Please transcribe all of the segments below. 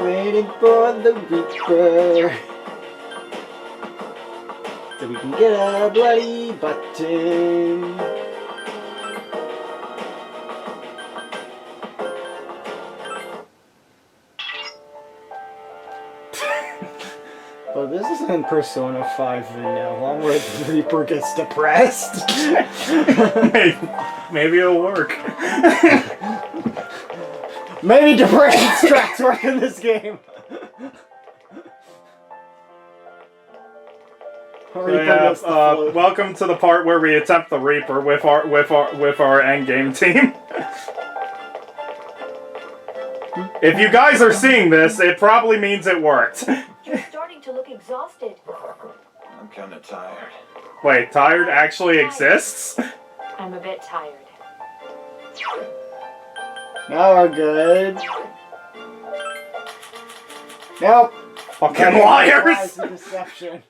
Waiting for the Reaper. So we can get a bloody button. Well, this isn't Persona 5 vanilla, one where the Reaper gets depressed. Maybe it'll work. Maybe depression strats work in this game. Welcome to the part where we attempt the Reaper with our endgame team. If you guys are seeing this, it probably means it worked. You're starting to look exhausted. I'm kinda tired. Wait, tired actually exists? I'm a bit tired. Now we're good. Nope. Fucking liars! Lies and deception.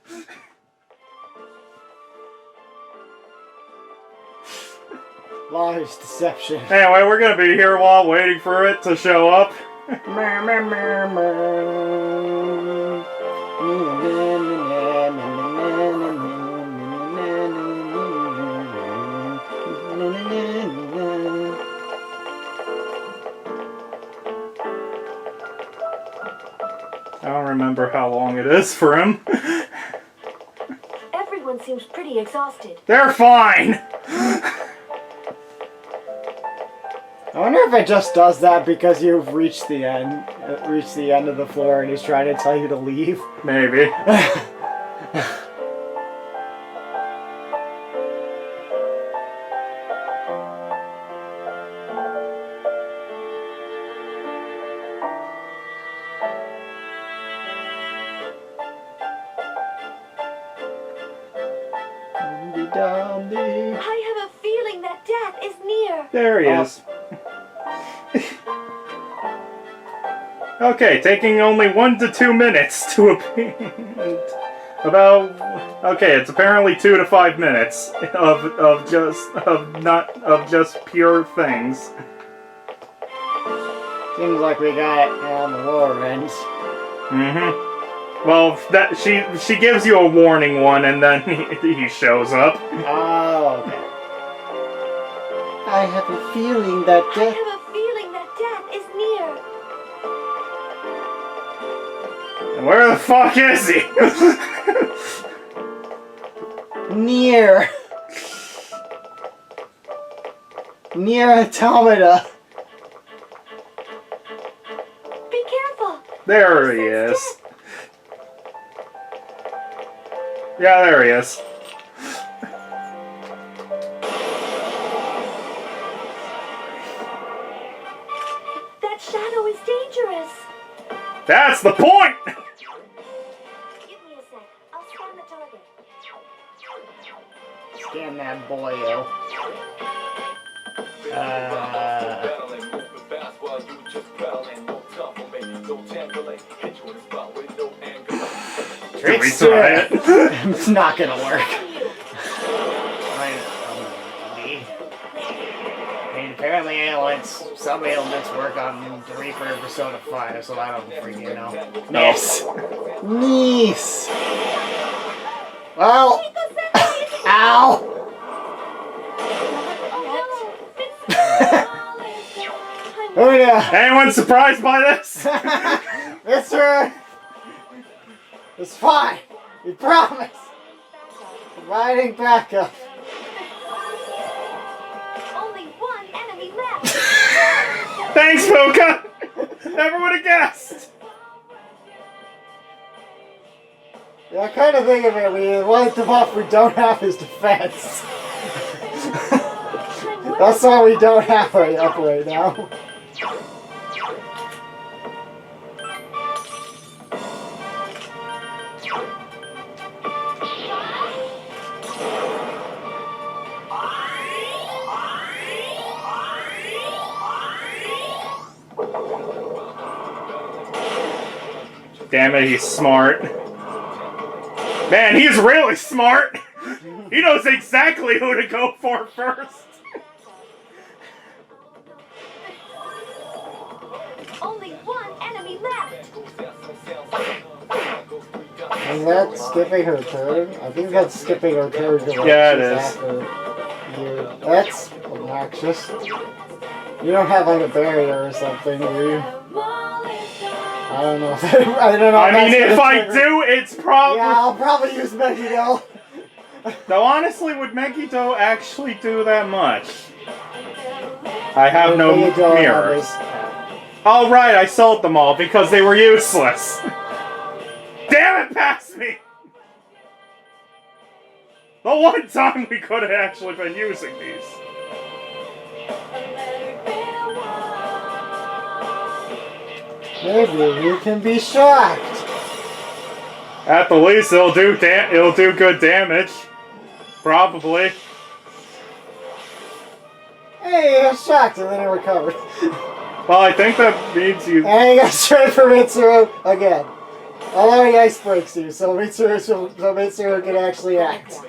Lies, deception. Anyway, we're gonna be here while waiting for it to show up. I don't remember how long it is for him. Everyone seems pretty exhausted. They're fine! I wonder if it just does that because you've reached the end of the floor and he's trying to tell you to leave. Maybe. I have a feeling that death is near. There he is. Okay, taking only 1 to 2 minutes to okay, it's apparently 2 to 5 minutes of just pure things. Seems like we got it on the lower end. Mm-hmm. Well, that she gives you a warning one, and then he shows up. Oh, okay. I have a feeling that death Is near. Where the fuck is he? near automata. Be careful. There he is. Yeah, there he is. That shadow is dangerous. That's the point! Give me a sec. I'll scan the target. Scan that boyo. Did we try it? It's not gonna work. I mean, apparently some ailments work on the Reaper in Persona 5, so I don't freaking know. Nice. Well, ow! Oh yeah. Anyone surprised by this? Mister, it's fine. We promise. Providing backup. Only one enemy left. Thanks, Poka! Never would have guessed! Yeah, I kind of think of it. We wiped him off. We don't have his defense. That's why we don't have her up right now. Damn it, he's smart. Man, he's really smart! He knows exactly who to go for first! Only one enemy left. Is that skipping her turn? I think that's skipping her turn. Yeah, it is. After you. That's obnoxious. You don't have like a barrier or something, do you? I don't know. If I don't know. I mean, if I do, it's probably. Yeah, I'll probably use Megiddo. Though honestly, would Megiddo actually do that much? I have no Megiddo mirrors. Oh right, I sold them all because they were useless. Damn it, past me! The one time we could have actually been using these. Maybe you can be shocked. At the least, it'll do good damage. Probably. Hey, you got shocked and then it recovered. Well, I think that means you. And you got straight for Mitsuru again. Although he ice breaks you, so Mitsuru can actually act.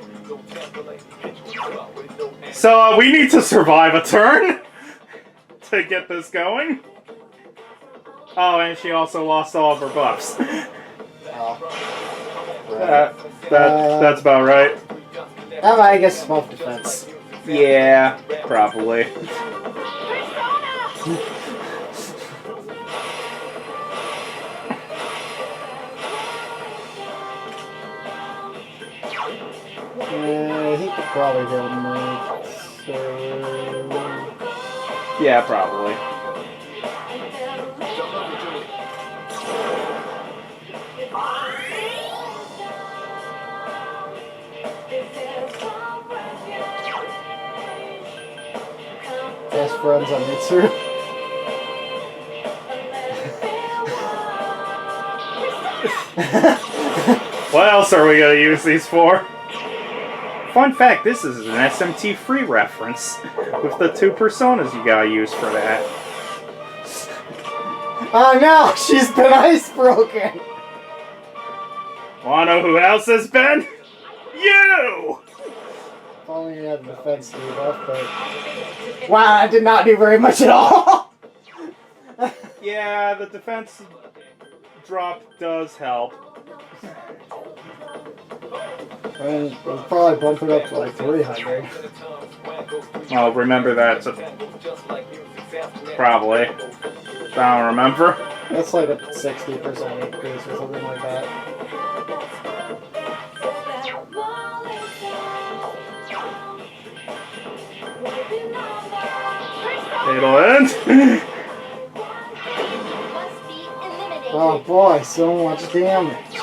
So we need to survive a turn to get this going. Oh, and she also lost all of her buffs. That's about right. I guess smoke defense. Yeah, probably. He could probably go move. So... Yeah, probably. Best friends on Mitsuru. What else are we gonna use these for? Fun fact, this is an SMT free reference with the 2 personas you gotta use for that. Oh no, she's been ice broken. Wanna know who else has been? You! If only you had the defense to buff, but wow, I did not do very much at all. Yeah, the defense drop does help. I mean, we'll probably bump it up to like 300. I'll remember that. Probably. I don't remember. That's like a 60% increase or something like that. It'll end. Oh boy, so much damage.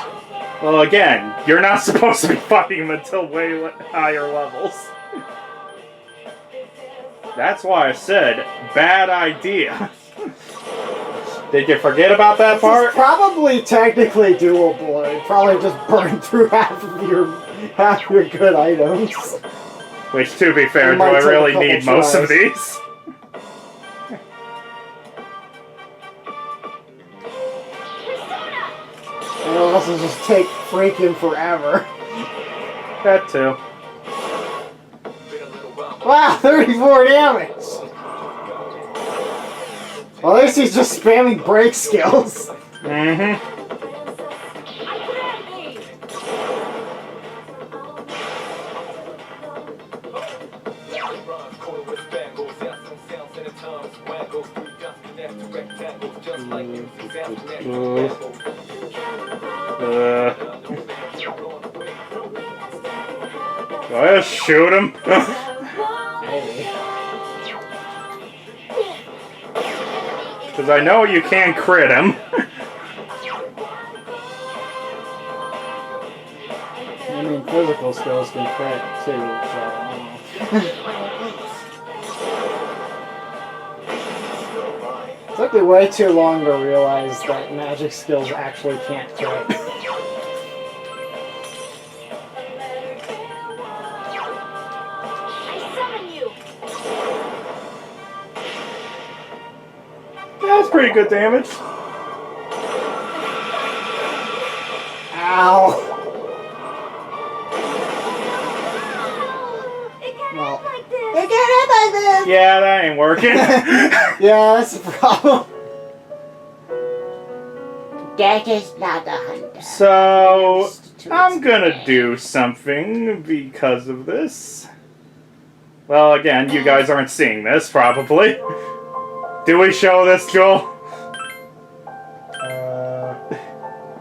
Well, again, you're not supposed to be fighting him until way higher levels. That's why I said, bad idea. Did you forget about that part? It's probably technically doable. It probably just burned through half your good items. Which, to be fair, It do might I take a really couple need most of tries. these? And it'll also just take freaking forever. That too. Wow, 34 damage! Well, at least he's just spamming break skills. Mm-hmm. Do I just shoot him? Maybe. Because I know you can't crit him. I mean, physical skills can crit too, so I don't know. It took me way too long to realize that magic skills actually can't crit. That's pretty good damage. Ow! Well, it can't end like this! Yeah, that ain't working. Yeah, that's the problem. That is not a hunter. So, It's too I'm gonna expensive. do something because of this. Well, again, you guys aren't seeing this, probably. Do we show this, Joel?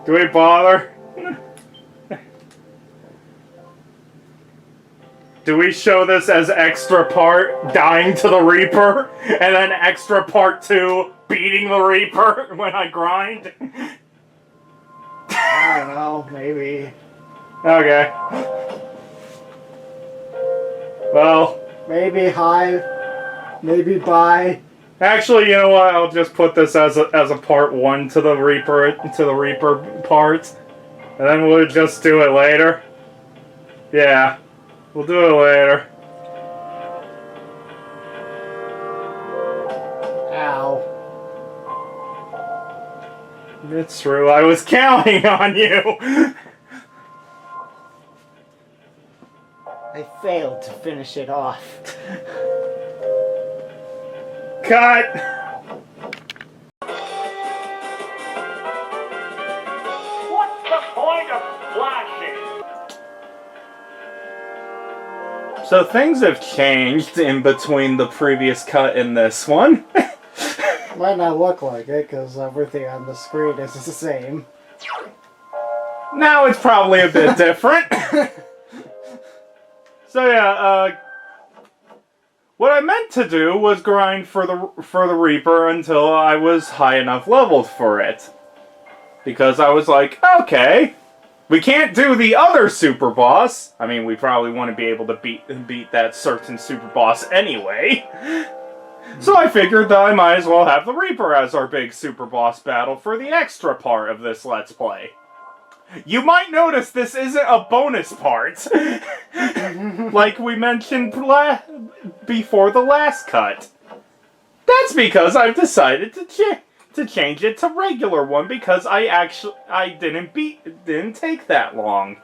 Do we bother? Do we show this as extra part, dying to the Reaper, and then extra part 2, beating the Reaper when I grind? I don't know, maybe. Okay. Well, Maybe hive, maybe buy. actually, you know what? I'll just put this as a part 1 to the Reaper part, and then we'll just do it later. Yeah, we'll do it later. Ow. It's true. I was counting on you. I failed to finish it off. Cut. What's the point of flashing? So things have changed in between the previous cut and this one. Might not look like it, because everything on the screen is the same. Now it's probably a bit different. So yeah, what I meant to do was grind for the Reaper until I was high enough leveled for it. Because I was like, okay, we can't do the other super boss. I mean, we probably want to be able to beat that certain super boss anyway. So I figured that I might as well have the Reaper as our big super boss battle for the extra part of this Let's Play. You might notice this isn't a bonus part, like we mentioned before the last cut. That's because I've decided to change it to regular one because I didn't take that long,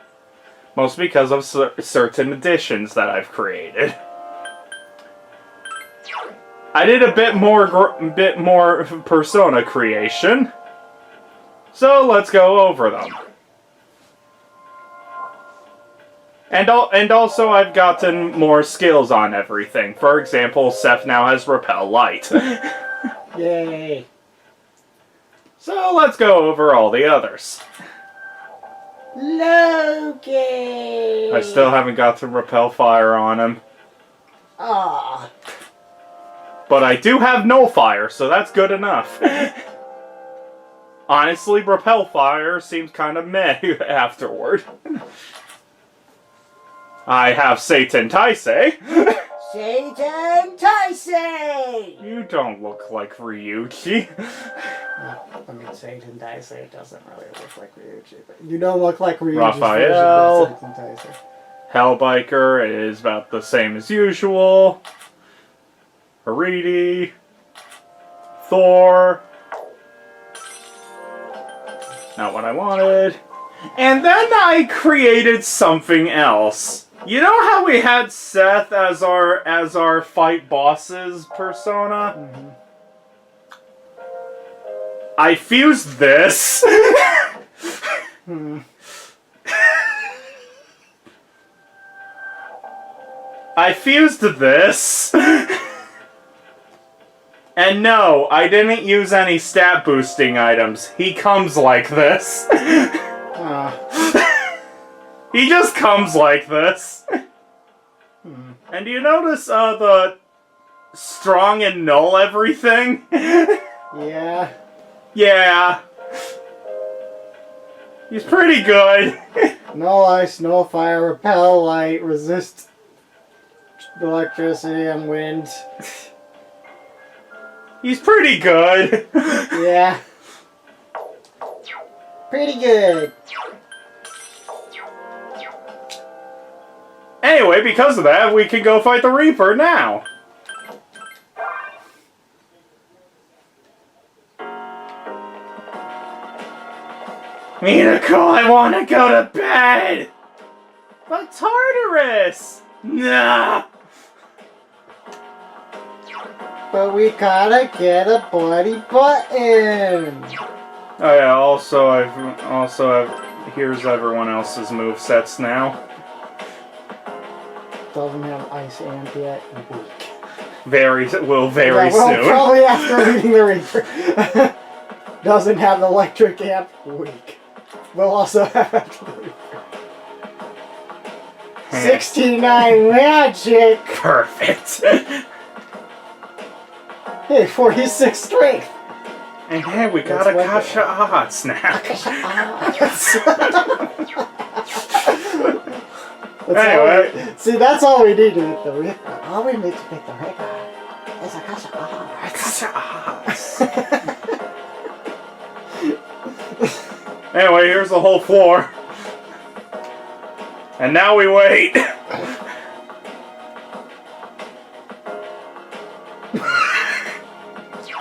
mostly because of certain additions that I've created. I did a bit more persona creation, so let's go over them. And also, I've gotten more skills on everything. For example, Seth now has Repel Light. Yay. So let's go over all the others. Loki! I still haven't got to Repel Fire on him. Ah. But I do have No Fire, so that's good enough. Honestly, Repel Fire seems kind of meh afterward. I have Satan Taisei. Satan Taisei! You don't look like Ryuji. I mean, Satan Taisei doesn't really look like Ryuji, but you don't look like Ryuji's Raphael. version of Satan Taisei. Hellbiker is about the same as usual. Haridi. Thor. Not what I wanted. And then I created something else. You know how we had Seth as our fight bosses persona? Mm-hmm. I fused this. I fused this. And no, I didn't use any stat boosting items. He comes like this. He just comes like this. And do you notice the strong and null everything? Yeah. Yeah. He's pretty good. No ice, no fire, repel light, resist electricity and wind. He's pretty good. Yeah. Pretty good. Anyway, because of that, we can go fight the Reaper now. Minako, I want to go to bed! But Tartarus! Nah! But we gotta get a bloody button. Oh yeah, also here's everyone else's movesets now. Doesn't have ice amp yet. Weak. Very Yeah, soon. probably after reading the Reaper. Doesn't have electric amp. Weak. We'll also have after the Reaper. 69 magic! Perfect. Hey, 46 strength! And hey, we got That's Akasha odds now. Anyway. See, that's all we need to make the Reaper. All we need to make the Reaper is Akasha Akasha odds. Anyway, here's the whole floor. And now we wait.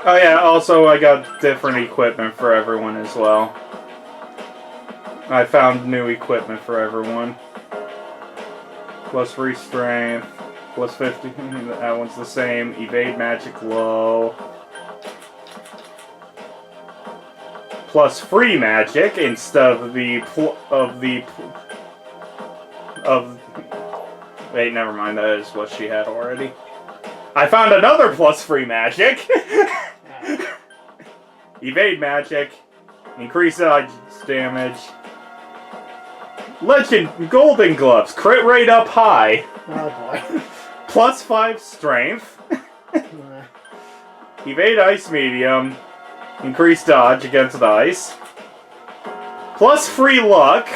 Oh yeah, also I got different equipment for everyone as well. I found new equipment for everyone. Plus free strength, plus 50, that one's the same. Evade magic low. Plus free magic instead of wait, never mind, that is what she had already. I found another plus free magic! Evade magic, increase dodge damage. Legend Golden Gloves, crit rate up high. Oh boy. Plus 5 strength. Evade ice medium, increase dodge against ice. Plus free luck.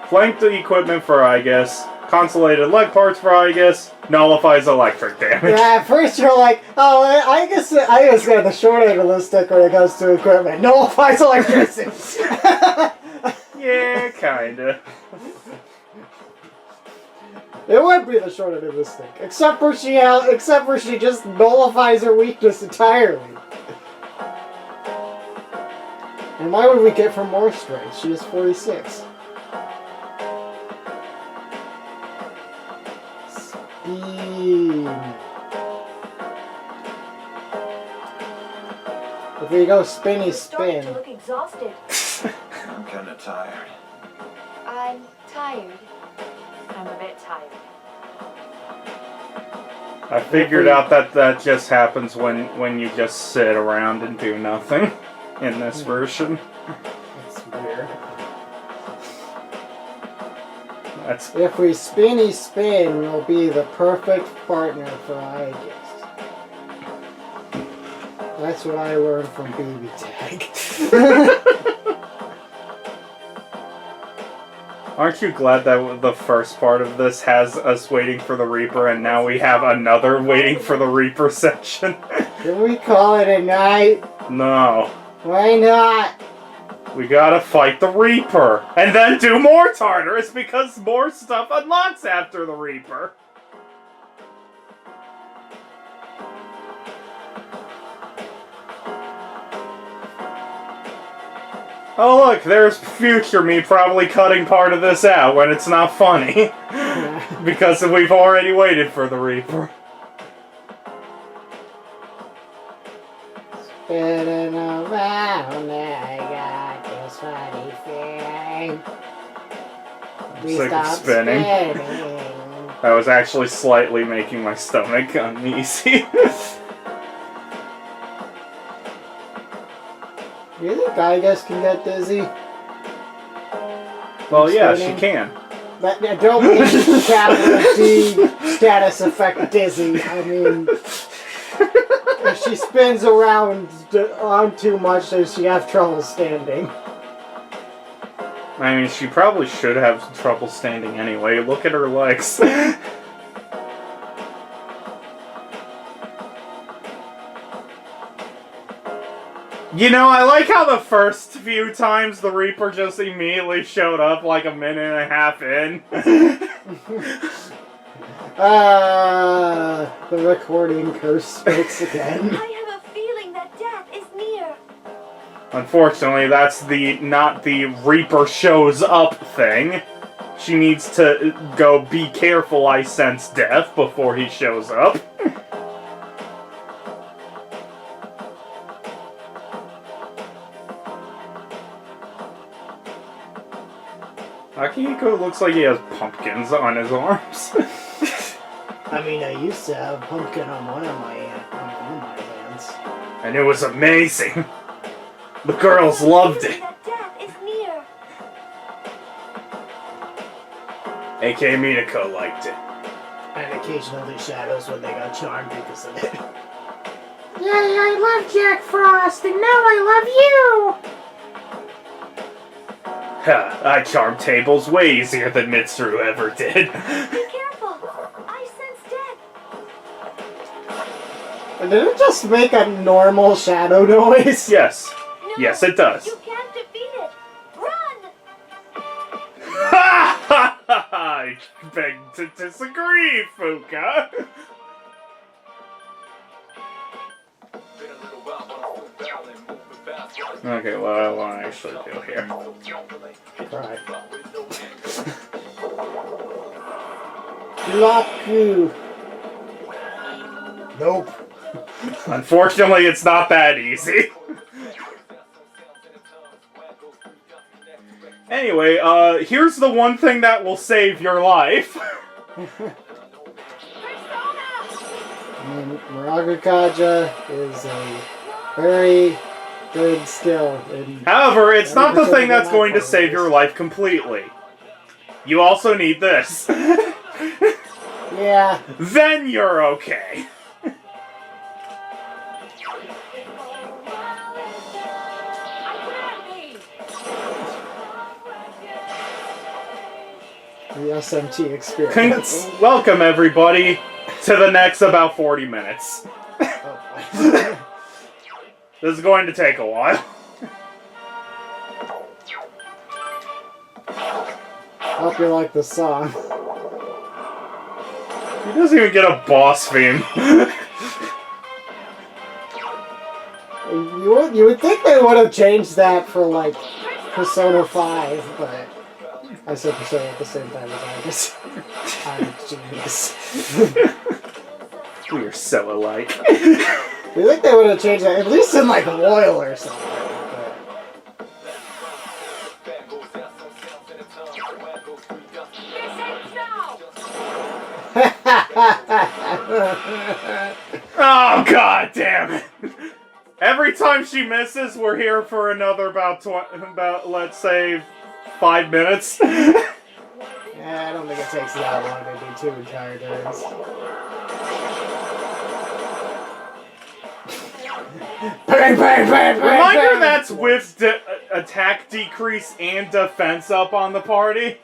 Flank the equipment for Aegis. Consolated leg parts for Aegis. Nullifies electric damage. Yeah, at first you're like, oh, I guess got the short end of the stick when it comes to equipment. Nullifies electricity. Yeah, kinda. It would be the short end of the stick, except for she just nullifies her weakness entirely. And why would we get from more strength? She is 46. Speed. If we go spinny Starting to spin. look exhausted. I'm kind of tired. I'm tired. I'm a bit tired. I figured out that just happens when you just sit around and do nothing in this version. That's weird. That's If we spinny spin, we'll be the perfect partner for Aegis. That's what I learned from Baby Tag. Aren't you glad that the first part of this has us waiting for the Reaper, and now we have another waiting for the Reaper section? Can we call it a night? No. Why not? We gotta fight the Reaper, and then do more Tartarus because more stuff unlocks after the Reaper. Oh look, there's future me probably cutting part of this out when it's not funny. Because we've already waited for the Reaper. Spinning around, I got this funny thing. We Sick of stop spinning. That was actually slightly making my stomach uneasy. Do you think Aegis can get dizzy? Well, yeah, she Spinning? can. But I don't mean capital D status effect dizzy. I mean, if she spins around on too much, does she have trouble standing? I mean, she probably should have trouble standing anyway. Look at her legs. You know, I like how the first few times the Reaper just immediately showed up like a minute and a half in. The recording curse speaks again. I have a feeling that death is near. Unfortunately, that's not the Reaper shows up thing. She needs to go, be careful, I sense death before he shows up. Akihiko looks like he has pumpkins on his arms. I mean, I used to have a pumpkin on one of my hands. And it was amazing. The girls loved it. That death is near. AK Minako liked it. And occasionally shadows when they got charmed because of it. Yeah, I love Jack Frost, and now I love you! Ha, I charmed tables way easier than Mitsuru ever did. Be careful. I sense death. Did it just make a normal shadow noise? Yes. No, Yes, it does. You can't defeat it. Run! Ha ha ha! I beg to disagree, Fuka. Okay, what I want to actually do here. Right. Laku. Nope. Unfortunately, it's not that easy. Anyway, here's the one thing that will save your life. Muragakaja is a very good skill. However, it's not the thing that's going to save your life completely. You also need this. Yeah. Then you're okay. The SMT experience. Welcome, everybody, to the next about 40 minutes. Oh, This is going to take a while. hope you like the song. He doesn't even get a boss theme. You would think they would have changed that for like Persona 5, but I said Persona at the same time as I just I'm a genius. We are so alike. You think they would have changed that at least in like Royal or something? Oh, god damn it! Every time she misses, we're here for another about let's say 5 minutes. Yeah, I don't think it takes that long to do 2 entire turns. Bang, bang, bang, Reminder bang. that's with attack decrease and defense up on the party.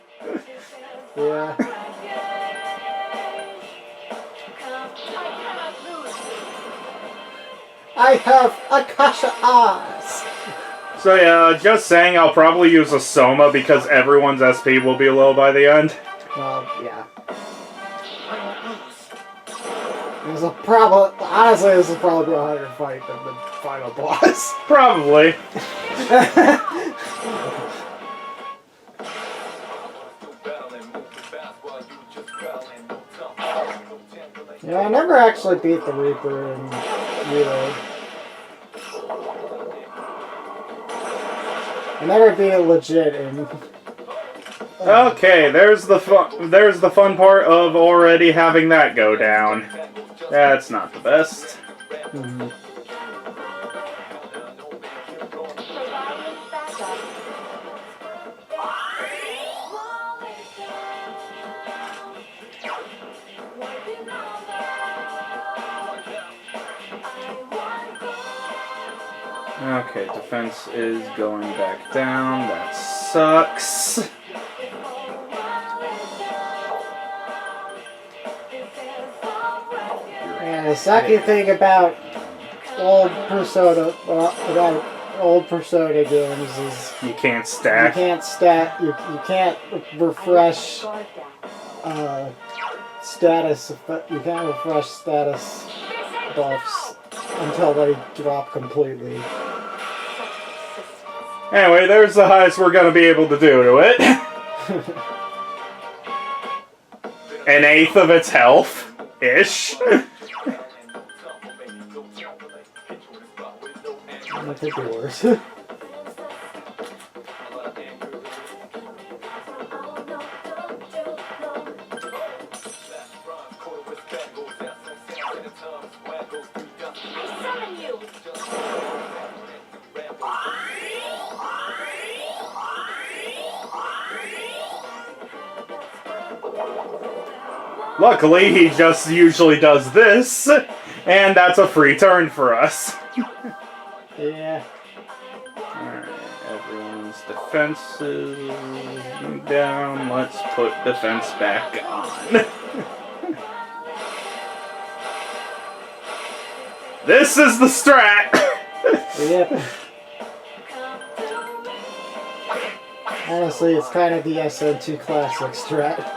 Yeah. I have Akasha Eyes. So yeah, just saying, I'll probably use a Soma because everyone's SP will be low by the end. Well, yeah. There's a problem. Honestly, this is probably a harder fight than the final boss. Probably. Yeah, I never actually beat the Reaper in Reload. I never beat it legit in. Okay, there's the fun part of already having that go down. That's not the best. Mm-hmm. Okay, defense is going back down. That sucks. And the sucky thing about old Persona games is You can't you stack. can't you can't refresh status. You can't refresh status buffs until they drop completely. Anyway, there's the highest we're gonna be able to do to it. An eighth of its health, ish. That could be worse. Luckily, he just usually does this, and that's a free turn for us. Yeah. Alright, everyone's defenses down. Let's put defense back on. This is the strat! Yep. Honestly, it's kind of the SN2 classic strat.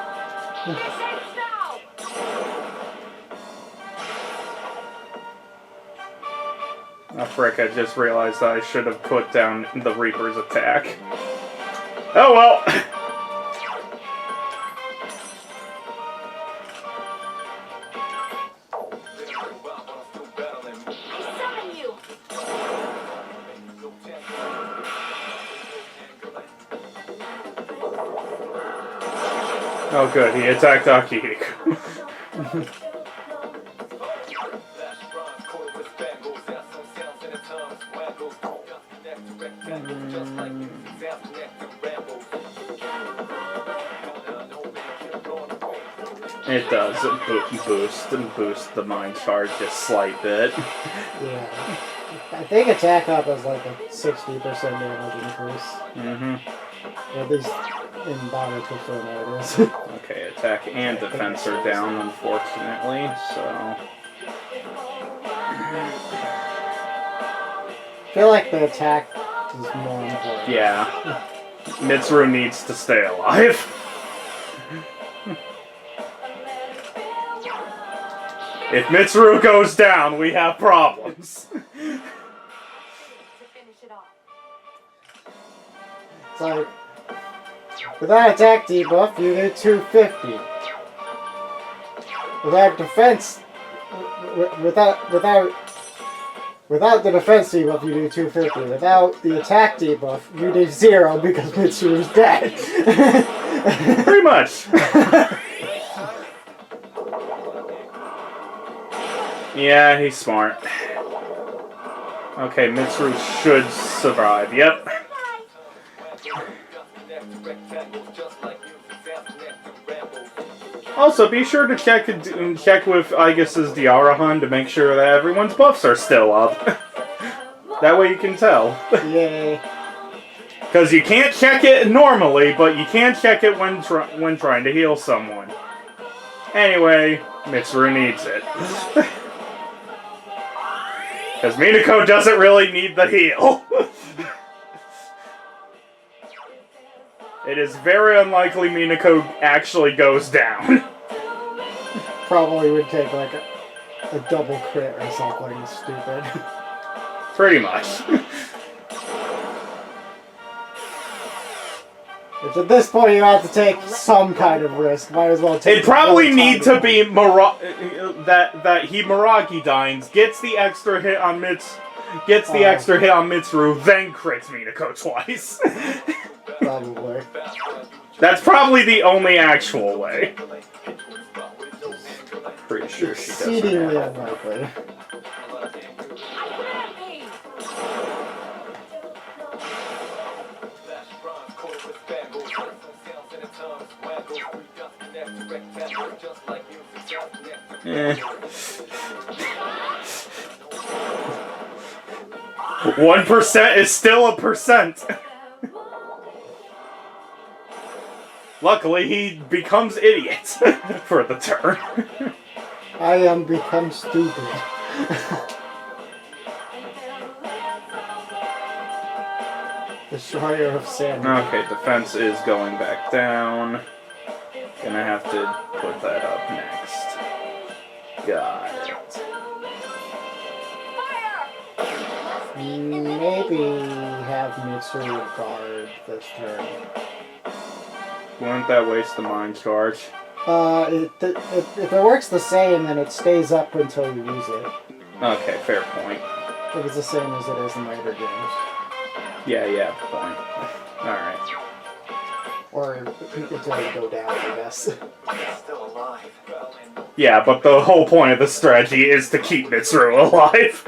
Oh frick, I just realized I should have put down the Reaper's attack. Oh well! Summon you. Oh good, he attacked Akihiko. It does boost the mind charge a slight bit. Yeah. I think attack up is like a 60% damage increase. Mm-hmm. Or at least in Naruto film areas. Okay, attack and defense are down, unfortunately, so... I feel like the attack is more important. Yeah. Mitsuru needs to stay alive. If Mitsuru goes down, we have problems. To finish it off. It's like, without attack debuff, you do 250. Without defense, without the defense debuff, you do 250. Without the attack debuff, you do 0 because Mitsuru's dead. Pretty much. Yeah, he's smart. Okay, Mitsuru should survive. Yep. Also, be sure to check with Aigus's Diarahan to make sure that everyone's buffs are still up. That way you can tell. Yay. Because you can't check it normally, but you can check it when trying to heal someone. Anyway, Mitsuru needs it. Because Minako doesn't really need the heal. It is very unlikely Minako actually goes down. Probably would take like a double crit or something stupid. Pretty much. Which at this point you have to take some kind of risk. Might as well take. It'd probably one need time to be that he Miragi dines, gets the extra hit on Mitsuru, then crits Minako twice. Probably. That's probably the only actual way. Pretty sure she doesn't Exceedingly have. unlikely. Eh. 1% is still a percent. Luckily, he becomes idiot for the turn. I am become stupid. Destroyer of sanity. Okay, defense is going back down. Gonna have to put that up next. Got it. Maybe have Mitsuru guard this turn. Wouldn't that waste the mind charge? If it works the same, then it stays up until you use it. Okay, fair point. It was the same as it is in later games. Yeah, point. Alright. Or until you go down, I guess. Still alive. Yeah, but the whole point of the strategy is to keep Mitsuru alive.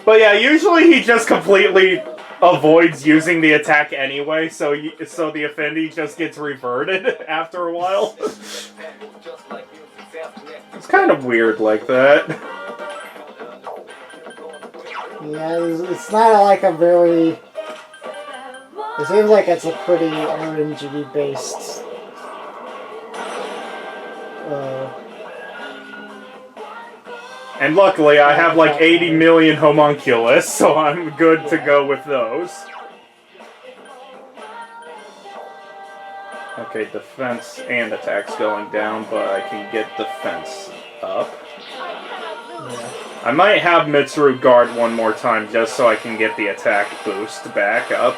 But yeah, usually he just completely avoids using the attack anyway, so the affinity just gets reverted after a while. It's kind of weird like that. Yeah, it's not like a very... It seems like it's a pretty RNG based... And luckily I have like 80 million homunculus, so I'm good to go with those. Okay, defense and attack's going down, but I can get defense up. Yeah. I might have Mitsuru guard one more time just so I can get the attack boost back up.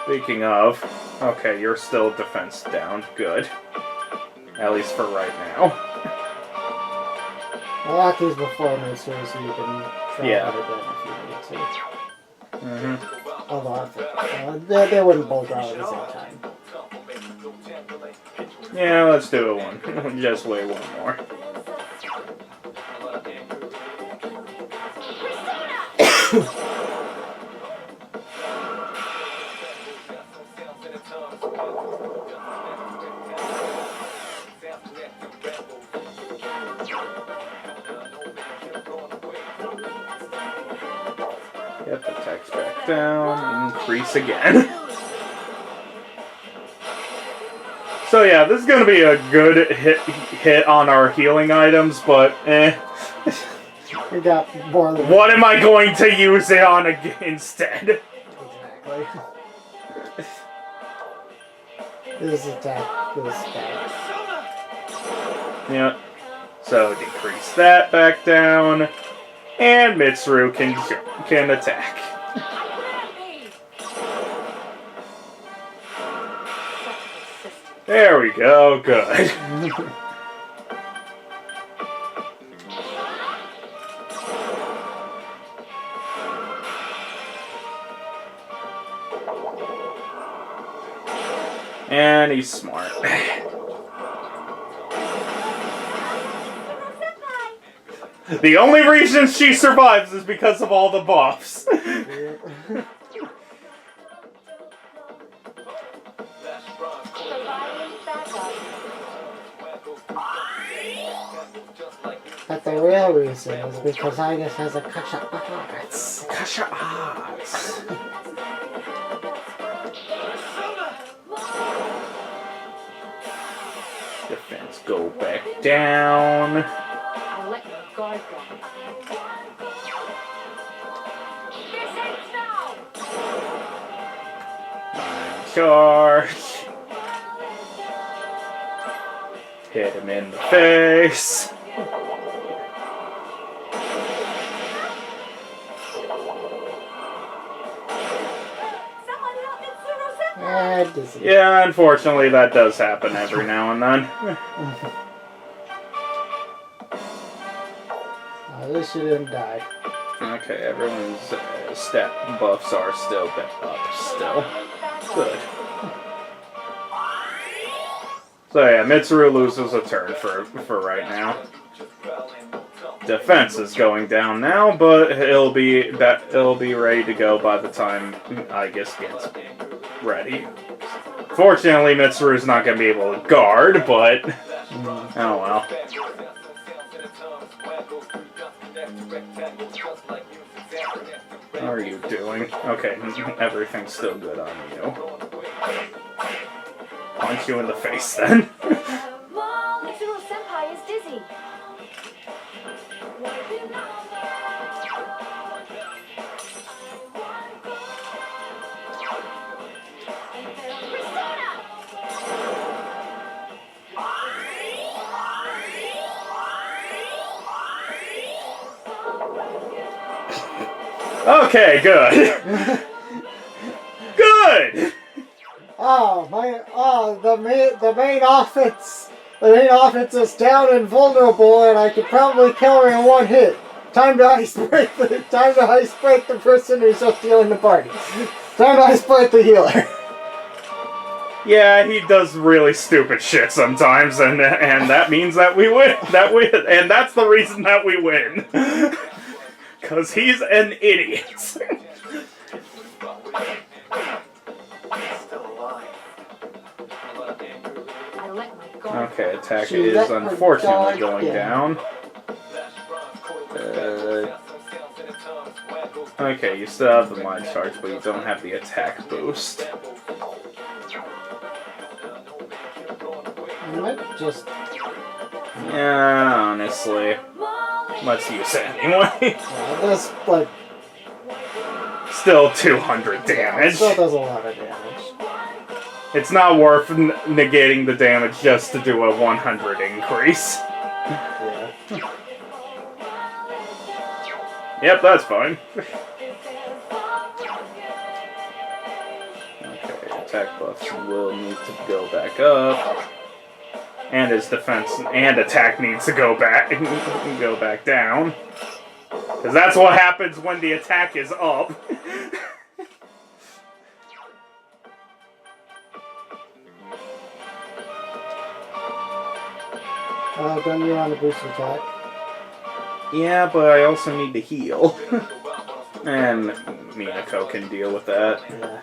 Speaking of, okay, you're still defense down. Good. At least for right now. I like these before me, so you can try Yeah. it again if you need to. Mm-hmm. Although they wouldn't both go at the same time. Yeah, let's do it one. Just wait one more. Yep, attack's back down, increase again. So yeah, this is gonna be a good hit on our healing items, but We got more than what am I going to use it on instead? Exactly. This attack, this attack. Yeah. So decrease that back down, and Mitsuru can attack. There we go. Good. And he's smart. The only reason she survives is because of all the buffs. But the real reason is because Agus has a Kasha Arts. Kasha Arts. Defense go back down. I'll let your guard go. Charge. Hit him in the face. Yeah, unfortunately that does happen every now and then. At least you didn't die. Okay, everyone's stat buffs are still up still. Good. So yeah, Mitsuru loses a turn for right now. Defense is going down now, but it'll be ready to go by the time I guess gets ready. Fortunately, Mitsuru's not going to be able to guard, but oh well. How are you doing? Okay, everything's still good on you. Punch you in the face then. Mitsuru-senpai is dizzy. Okay, good. Good. The main offense is down and vulnerable, and I could probably kill her in one hit. Time to ice break the person who's just healing the party. Time to ice break the healer. Yeah, he does really stupid shit sometimes, and that means that we win. And that's the reason that we win. Cause he's an idiot. I let my guard. Okay, attack She is let her unfortunately guard going down. Okay, you still have the mind charge, but you don't have the attack boost. I might just. Yeah, honestly. Let's use it anyway. Yeah, that's like. Still 200 It damage. still does a lot of damage. It's not worth negating the damage just to do a 100 increase. Yeah. Yep, that's fine. Okay, attack buffs will need to go back up. And his defense and attack needs to go back down. Because that's what happens when the attack is up. Then you're on the boost attack. Yeah, but I also need to heal. And Minako can deal with that. Yeah.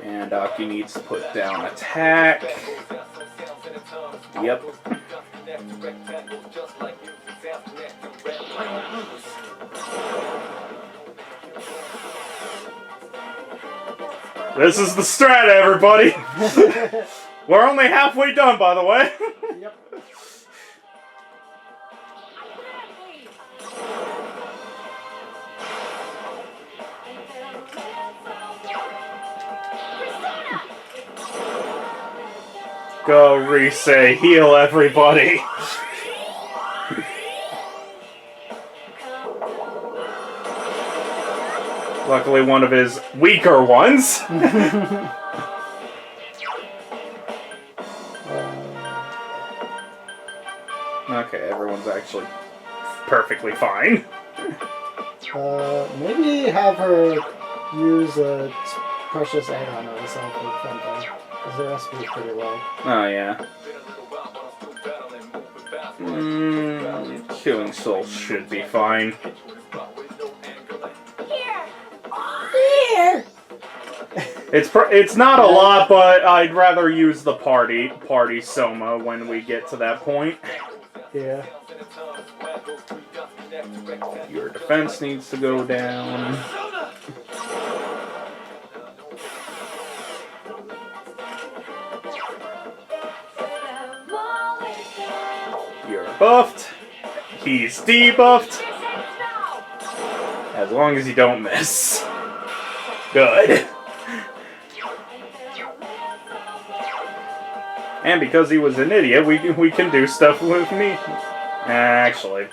And Aki needs to put down attack. Yep. This is the strat, everybody! We're only halfway done, by the way. Yep. Go, Rise, heal everybody. Luckily, one of his weaker ones. Okay, everyone's actually perfectly fine. Maybe have her use a precious egg on herself or something. Because her SP is pretty low. Oh, yeah. Killing Soul should be fine. Here! It's not a lot, but I'd rather use the party Soma when we get to that point. Yeah. Your defense needs to go down. You're buffed. He's debuffed. As long as you don't miss. Good. And because he was an idiot, we can do stuff with me. Actually,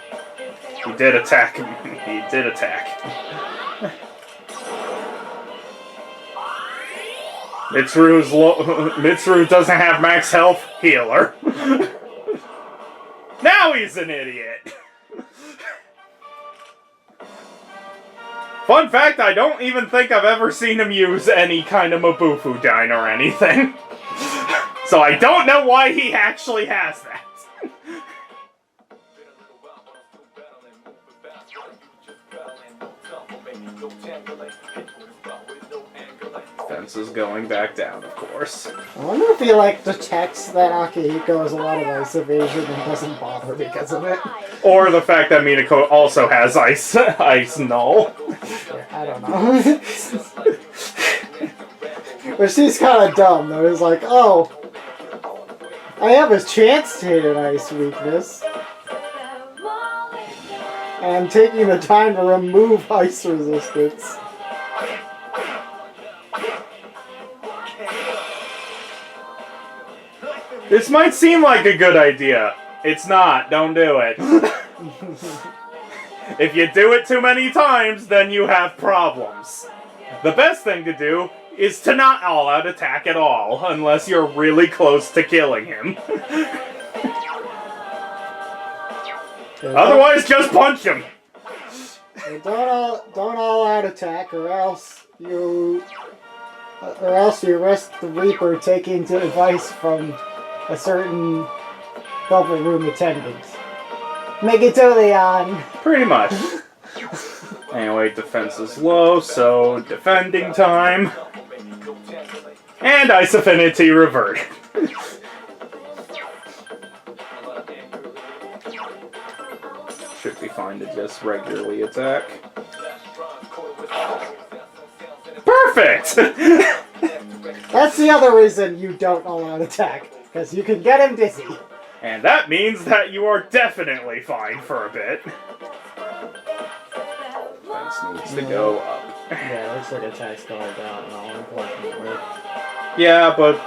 he did attack. He did attack. Mitsuru doesn't have max health. Healer. Now he's an idiot. Fun fact, I don't even think I've ever seen him use any kind of Mabufu Dine or anything. So I don't know why he actually has that. Fence is going back down, of course. I wonder if he detects that Akihiko has a lot of ice evasion and doesn't bother because of it. Or the fact that Minako also has ice null. Yeah, I don't know. But she's kind of dumb, though. It's like, oh, I have a chance to hit an ice weakness. And I'm taking the time to remove ice resistance. This might seem like a good idea. It's not. Don't do it. If you do it too many times, then you have problems. The best thing to do is to not all-out attack at all, unless you're really close to killing him. Otherwise, just punch him. Don't all out attack, or else you risk the Reaper taking advice from a certain Velvet Room attendant. Megatolion! Pretty much. Anyway, defense is low, so defending time. And Ice Affinity revert. Should be fine to just regularly attack. Perfect! That's the other reason you don't all out attack, because you can get him dizzy. And that means that you are definitely fine for a bit. Defense needs to go up. Yeah, it looks like attack's going down and all, unfortunately. Yeah, but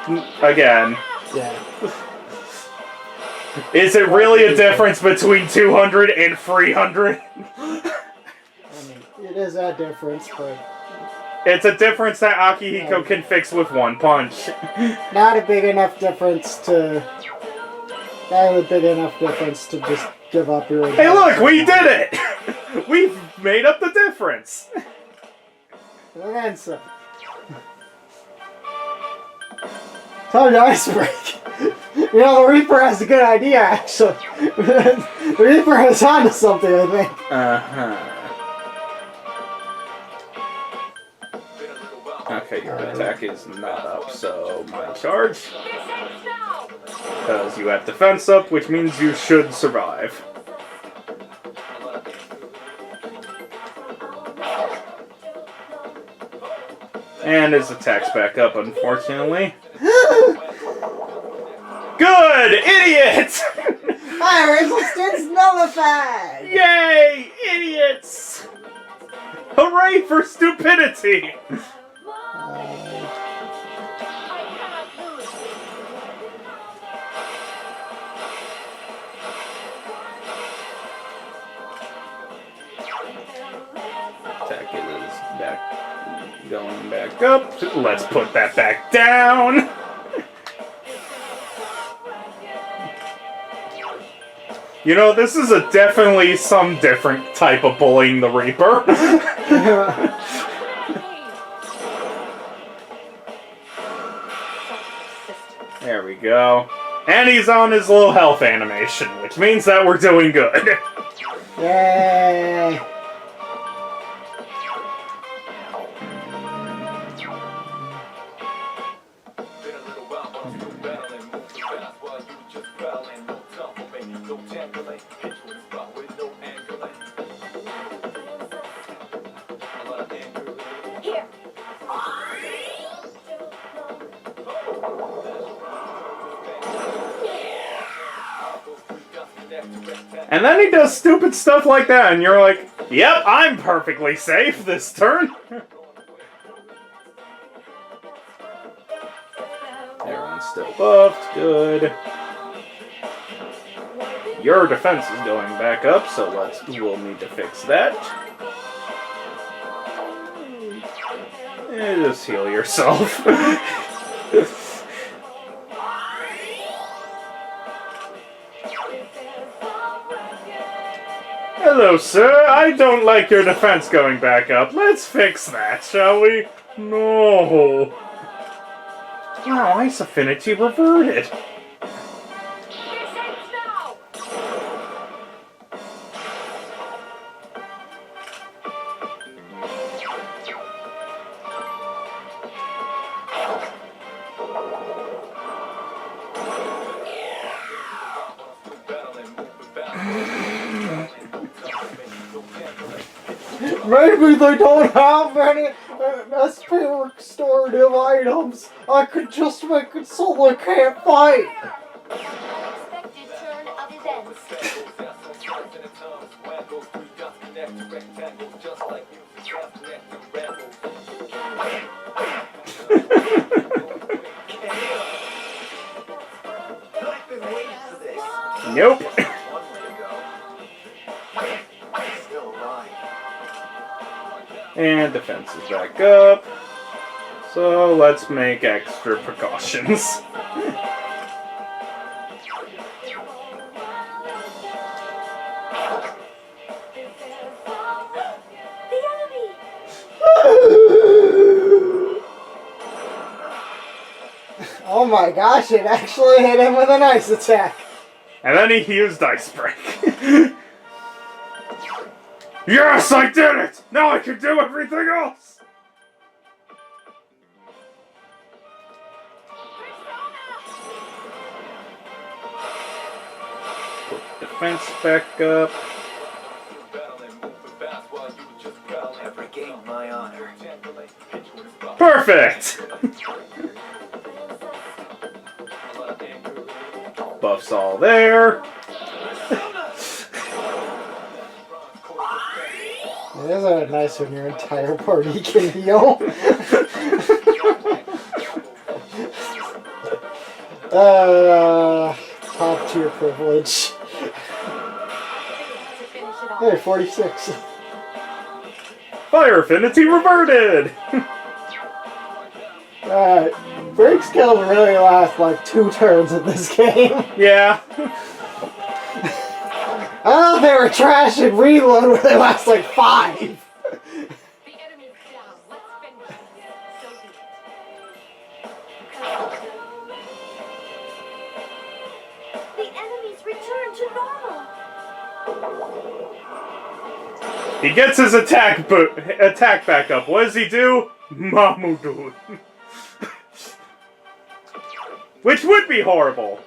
again, Yeah. is it really a difference between 200 and 300? I mean, it is a difference, but It's a difference that Akihiko can fix with one punch. not a big enough difference to... Not a big enough difference to just give up your... Hey look, we did it! We've made up the difference! And then some. Time to ice break. You know, the Reaper has a good idea, actually. The Reaper has onto something, I think. Uh-huh. Okay, your attack is not up, so my charge. Because you have defense up, which means you should survive. And his attack's back up, unfortunately. Good! Idiot! Fire resistance nullified! Yay! Idiots! Hooray for stupidity! Attack is back, going back up. Let's put that back down. You know, this is definitely some different type of bullying the Reaper. There we go. And he's on his little health animation, which means that we're doing good. Yay! And then he does stupid stuff like that, and you're like, yep, I'm perfectly safe this turn. Everyone's still buffed, good. Your defense is going back up, so we'll need to fix that. And just heal yourself. Hello, sir. I don't like your defense going back up. Let's fix that, shall we? No. Wow, Ice Affinity reverted. Maybe they don't have any SP restorative items. I could just make it so they can't fight. Unexpected turn of events. I've been waiting for this. Nope. One way to go. Still alive. And defense is back up. So let's make extra precautions. my gosh, it actually hit him with an ice attack. And then he used Ice Break. Yes, I did it! Now I can do everything else! Put defense back up. Never gained my honor. Perfect! Buff's all there. Isn't it nice when your entire party can heal? Top tier privilege. Hey, 46. Fire affinity reverted! Break skills really last like 2 turns in this game. Yeah. Oh, they were trash and reload where they last like 5. The enemy's down. Let's finish this. So be it. The enemies return to normal. He gets his attack back up. What does he do? Mamudu. Which would be horrible.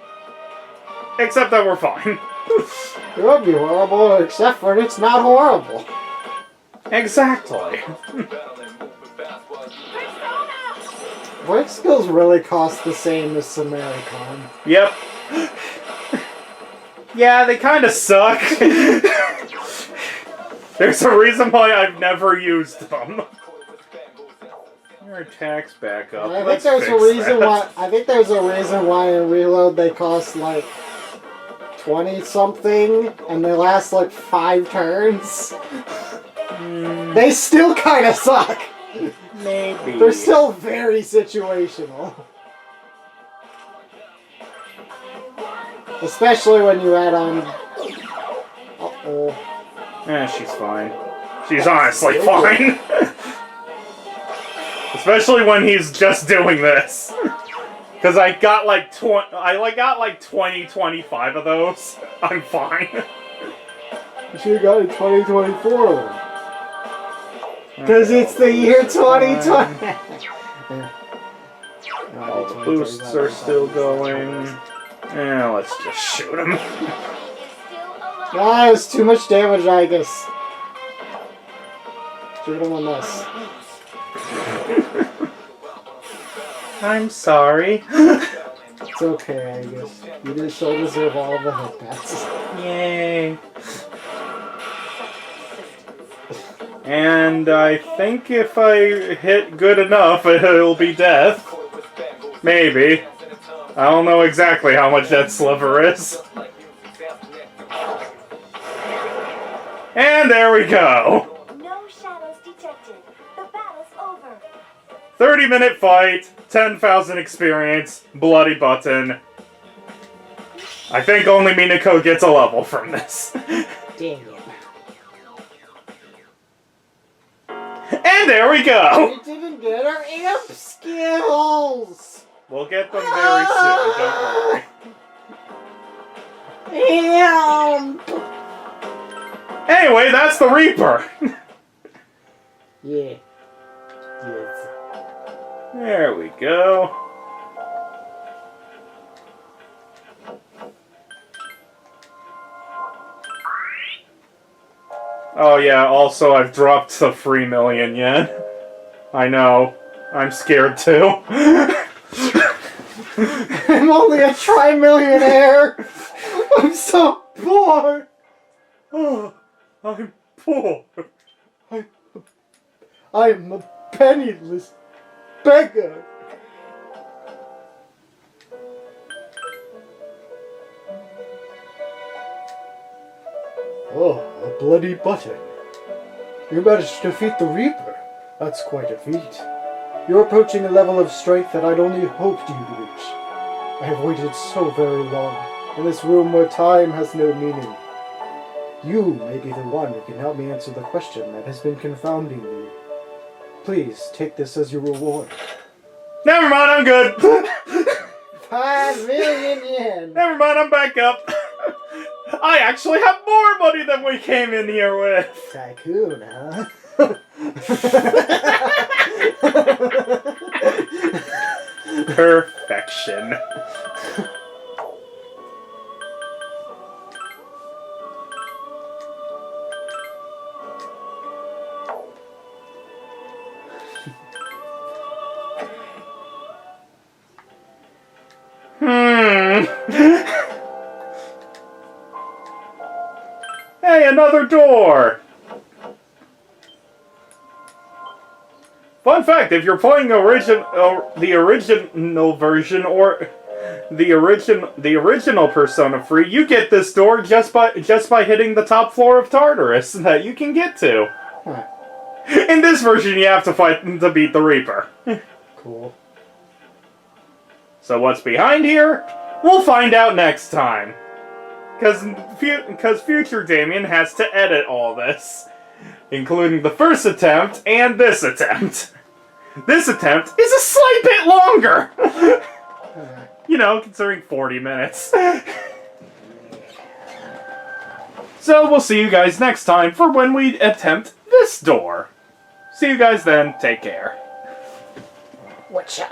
Except that we're fine. It would be horrible, except for it's not horrible. Exactly. Break skills really cost the same as Samaricon. Yep. Yeah, they kind of suck. There's a reason why I've never used them. Your attack's back up. I think Let's there's a fix reason that. why. I think there's a reason why in Reload they cost like 20 something, and they last like 5 turns. They still kind of suck. Maybe. They're still very situational. Especially when you add on. Uh-oh. She's fine. She's honestly fine. Especially when he's just doing this. Because I got like 20, 25 of those. I'm fine. You should have got it 2024 then. Because it's the year 2020. All the boosts are still going. Let's just shoot him. Ah, it's too much damage, I guess. Shoot him on this. I'm sorry. It's okay, I guess. You just still deserve all the hit pats. Yay. And I think if I hit good enough, it'll be death. Maybe. I don't know exactly how much that sliver is. And there we go. No shadows detected. The battle's over. 30-minute fight, 10,000 experience, bloody button. I think only Minako gets a level from this. Dang it. And there we go! We didn't get our amp skills! We'll get them very soon, don't worry. Amp! Anyway, that's the Reaper! Yeah. Yes. There we go. Oh yeah, also I've dropped the 3 million yen. I know. I'm scared too. I'm only a tri-millionaire! I'm so poor! Oh, I'm poor. I'm a penniless beggar! Oh, a bloody button. You managed to defeat the Reaper. That's quite a feat. You're approaching a level of strength that I'd only hoped you'd reach. I have waited so very long, in this room where time has no meaning. You may be the one who can help me answer the question that has been confounding me. Please, take this as your reward. Never mind, I'm good. 5 million yen. Never mind, I'm back up. I actually have more money than we came in here with. Tycoon, huh? Perfection. Hey, another door! Fun fact, if you're playing the original version or the original Persona free, you get this door just by hitting the top floor of Tartarus that you can get to. Huh. In this version, you have to fight to beat the Reaper. Cool. So what's behind here? We'll find out next time. Because future Damien has to edit all this. Including the first attempt and this attempt. This attempt is a slight bit longer! You know, considering 40 minutes. So we'll see you guys next time for when we attempt this door. See you guys then. Take care. Whatcha?